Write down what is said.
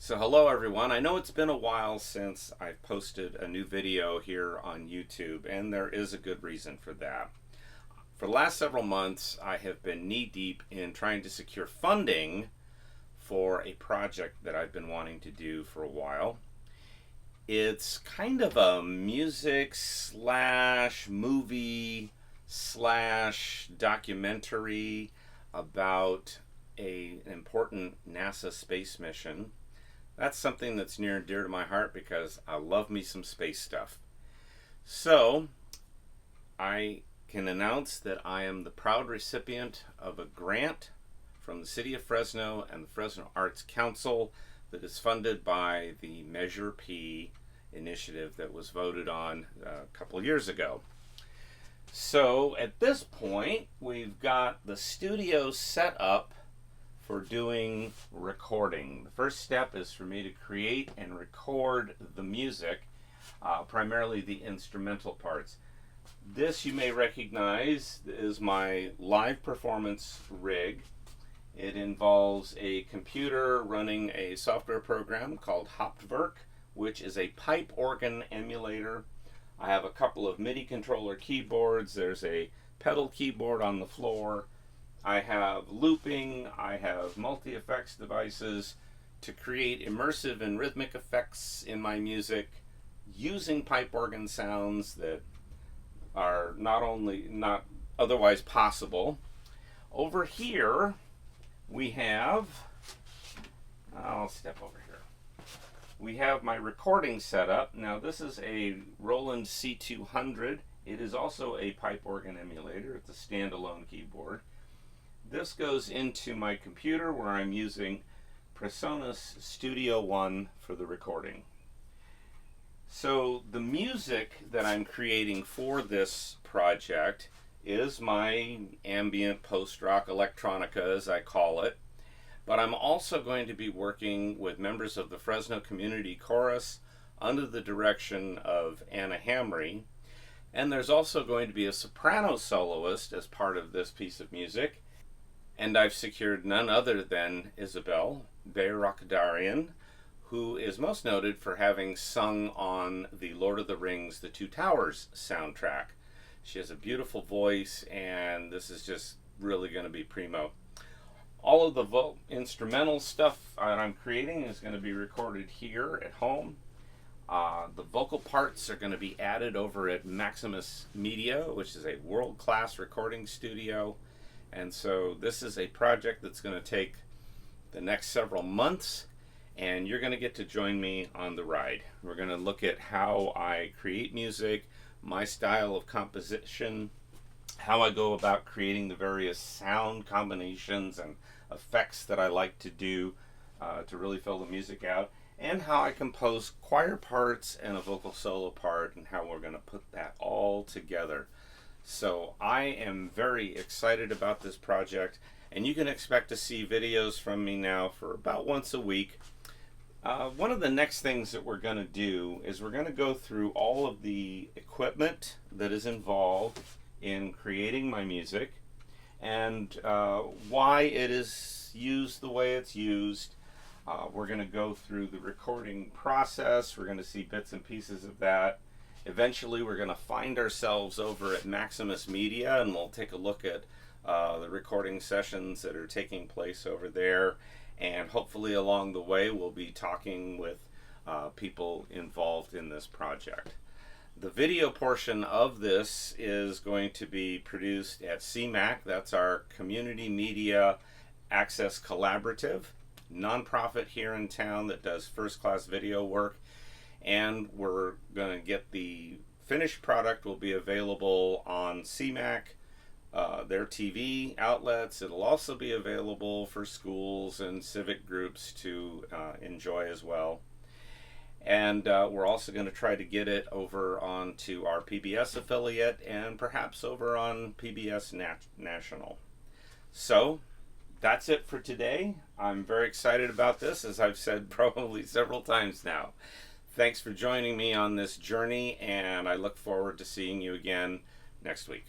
So hello everyone. I know it's been a while since I've posted a new video here on YouTube, and there is a good reason for that. For the last several months, I have been knee-deep in trying to secure funding for a project that I've been wanting to do for a while. It's kind of a music slash movie slash documentary about an important NASA space mission. That's something that's near and dear to my heart because I love me some space stuff. So, I can announce that I am the proud recipient of a grant from the City of Fresno and the Fresno Arts Council that is funded by the Measure P initiative that was voted on a couple years ago. So, at this point, we've got the studio set up for doing recording. The first step is for me to create and record the music, primarily the instrumental parts. This you may recognize is my live performance rig. It involves a computer running a software program called Hoptwerk, which is a pipe organ emulator. I have a couple of MIDI controller keyboards. There's a pedal keyboard on the floor. I have looping, I have multi-effects devices to create immersive and rhythmic effects in my music using pipe organ sounds that are not otherwise possible. Over here we have, I'll step over here. We have my recording setup. Now this is a Roland C200. It is also a pipe organ emulator. It's a standalone keyboard. This goes into my computer where I'm using PreSonus Studio One for the recording. So the music that I'm creating for this project is my ambient post-rock electronica, as I call it. But I'm also going to be working with members of the Fresno Community Chorus under the direction of Anna Hamry. And there's also going to be a soprano soloist as part of this piece of music. And I've secured none other than Isabel Bayrakdarian, who is most noted for having sung on the Lord of the Rings The Two Towers soundtrack. She has a beautiful voice, and this is just really going to be primo. All of the instrumental stuff that I'm creating is going to be recorded here at home. The vocal parts are going to be added over at Maximus Media, which is a world-class recording studio. And so this is a project that's going to take the next several months, and you're going to get to join me on the ride. We're going to look at how I create music, my style of composition, how I go about creating the various sound combinations and effects that I like to do to really fill the music out, and how I compose choir parts and a vocal solo part, and how we're going to put that all together. So I am very excited about this project, and you can expect to see videos from me now for about once a week. One of the next things that we're going to do is we're going to go through all of the equipment that is involved in creating my music and why it is used the way it's used. We're going to go through the recording process. We're going to see bits and pieces of that. Eventually, we're going to find ourselves over at Maximus Media, and we'll take a look at the recording sessions that are taking place over there. And hopefully along the way, we'll be talking with people involved in this project. The video portion of this is going to be produced at CMAC. That's our Community Media Access Collaborative, nonprofit here in town that does first-class video work. And we're going to get the finished product will be available on CMAC, their TV outlets. It'll also be available for schools and civic groups to enjoy as well. And we're also going to try to get it over onto our PBS affiliate and perhaps over on PBS National. So that's it for today. I'm very excited about this, as I've said probably several times now. Thanks for joining me on this journey, and I look forward to seeing you again next week.